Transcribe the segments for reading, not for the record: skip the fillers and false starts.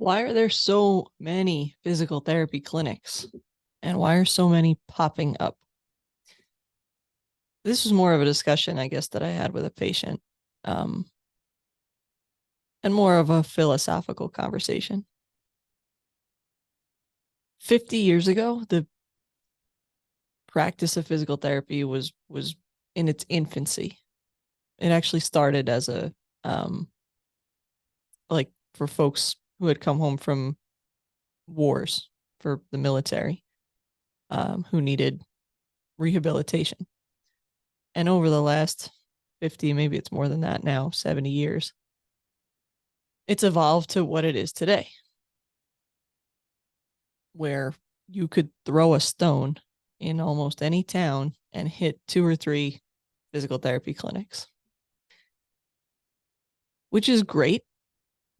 Why are there so many physical therapy clinics? And why are so many popping up? This was more of a discussion, I guess, that I had with a patient, um, and more of a philosophical conversation. 50 years ago, the practice of physical therapy was in its infancy. It actually started as a like for folks who had come home from wars for the military, who needed rehabilitation. And over the last 50, maybe it's more than that now, 70 years, it's evolved to what it is today, where you could throw a stone in almost any town and hit 2 or 3 physical therapy clinics, which is great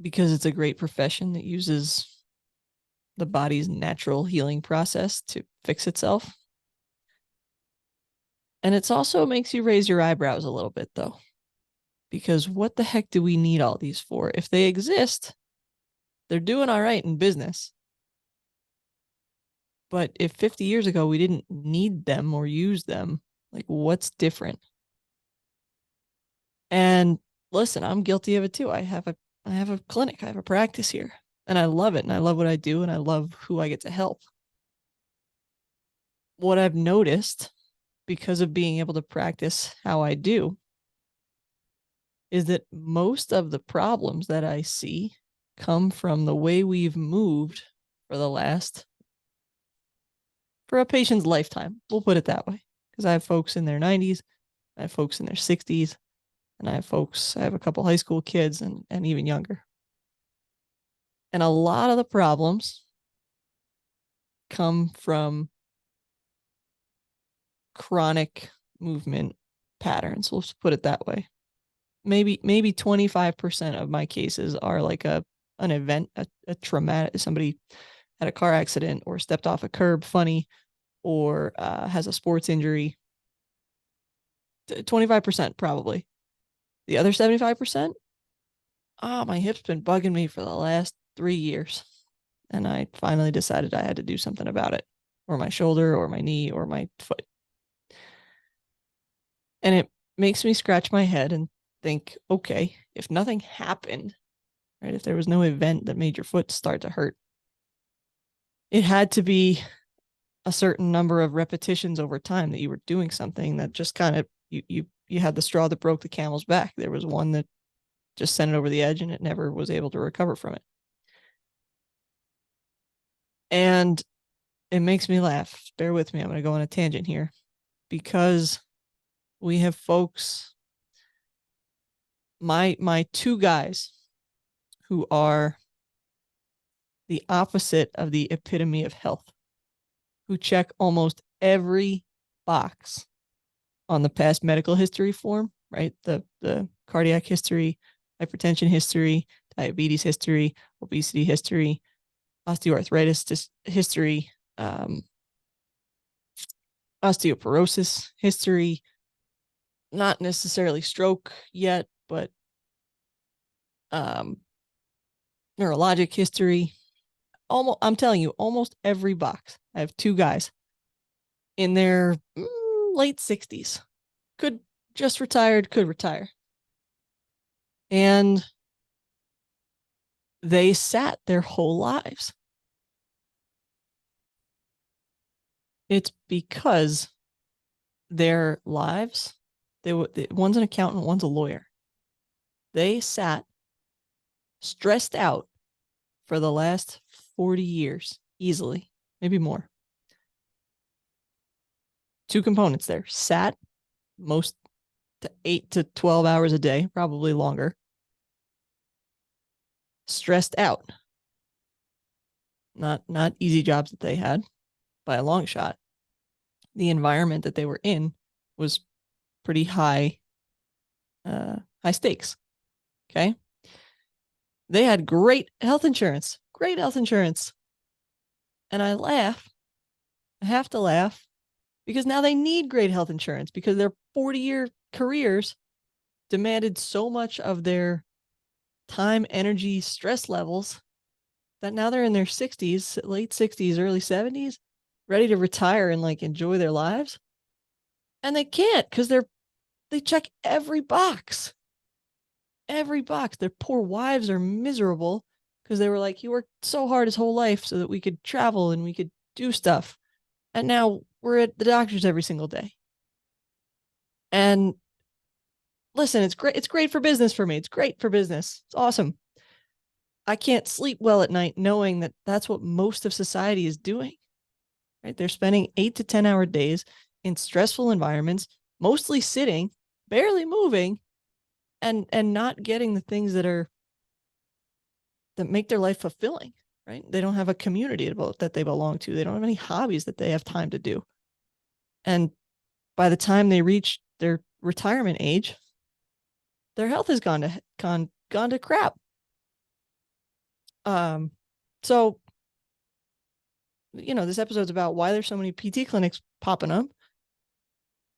because it's a great profession that uses the body's natural healing process to fix itself. And it also makes you raise your eyebrows a little bit, though, because what the heck do we need all these for? If they exist, they're doing all right in business. But if 50 years ago we didn't need them or use them, like what's different? And listen, I'm guilty of it too. I have a clinic, I have a practice here, and I love it, and I love what I do, and I love who I get to help. What I've noticed because of being able to practice how I do is that most of the problems that I see come from the way we've moved for a patient's lifetime. We'll put it that way. Because I have folks in their 90s, I have folks in their 60s, and I have a couple high school kids and even younger. And a lot of the problems come from chronic movement patterns. Let's put it that way. Maybe 25% of my cases are like an event, a traumatic, somebody had a car accident or stepped off a curb funny or has a sports injury. 25% probably. The other 75%, my hip's been bugging me for the last 3 years. And I finally decided I had to do something about it, or my shoulder, or my knee, or my foot. And it makes me scratch my head and think, okay, if nothing happened, right, if there was no event that made your foot start to hurt, it had to be a certain number of repetitions over time that you were doing something that just kind of you had the straw that broke the camel's back. There was one that just sent it over the edge and it never was able to recover from it. And it makes me laugh. Bear with me. I'm going to go on a tangent here because we have folks, my 2 guys who are the opposite of the epitome of health, who check almost every box on the past medical history form, right? The cardiac history, hypertension history, diabetes history, obesity history, osteoarthritis history, osteoporosis history, not necessarily stroke yet, but neurologic history. I'm telling you, almost every box. I have 2 guys in their late 60s. Could just retired, could retire. And they sat their whole lives. It's because their lives, one's an accountant, one's a lawyer. They sat stressed out for the last 40 years, easily, maybe more. 2 components there. Sat most 8 to 12 hours a day, probably longer. Stressed out. Not easy jobs that they had by a long shot. The environment that they were in was pretty high stakes. Okay. They had great health insurance. And I laugh. I have to laugh because now they need great health insurance because their 40-year careers demanded so much of their time, energy, stress levels that now they're in their 60s, late 60s, early 70s, ready to retire and like enjoy their lives. And they can't because they check every box. Every box. Their poor wives are miserable because they were like, he worked so hard his whole life so that we could travel and we could do stuff. And now we're at the doctor's every single day. And listen, it's great. It's great for business for me. It's great for business. It's awesome. I can't sleep well at night knowing that that's what most of society is doing. Right? They're spending 8 to 10 hour days in stressful environments, mostly sitting, barely moving, and not getting the things that make their life fulfilling. Right? They don't have a community that they belong to. They don't have any hobbies that they have time to do. And by the time they reach their retirement age, their health has gone to crap. So this episode's about why there's so many PT clinics popping up.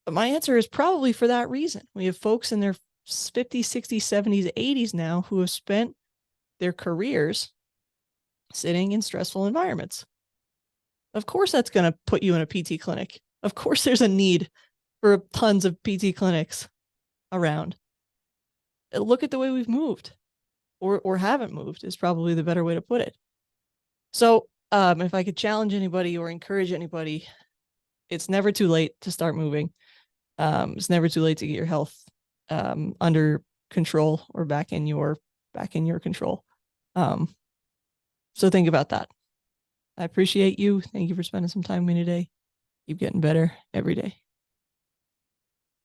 But my answer is probably for that reason. We have folks in their 50s, 60s, 70s, 80s now who have spent their careers sitting in stressful environments. Of course, that's going to put you in a PT clinic. Of course, there's a need for tons of PT clinics around. Look at the way we've moved, or haven't moved, is probably the better way to put it. So if I could challenge anybody or encourage anybody, it's never too late to start moving. It's never too late to get your health under control or back in your control. So think about that. I appreciate you. Thank you for spending some time with me today. Keep getting better every day.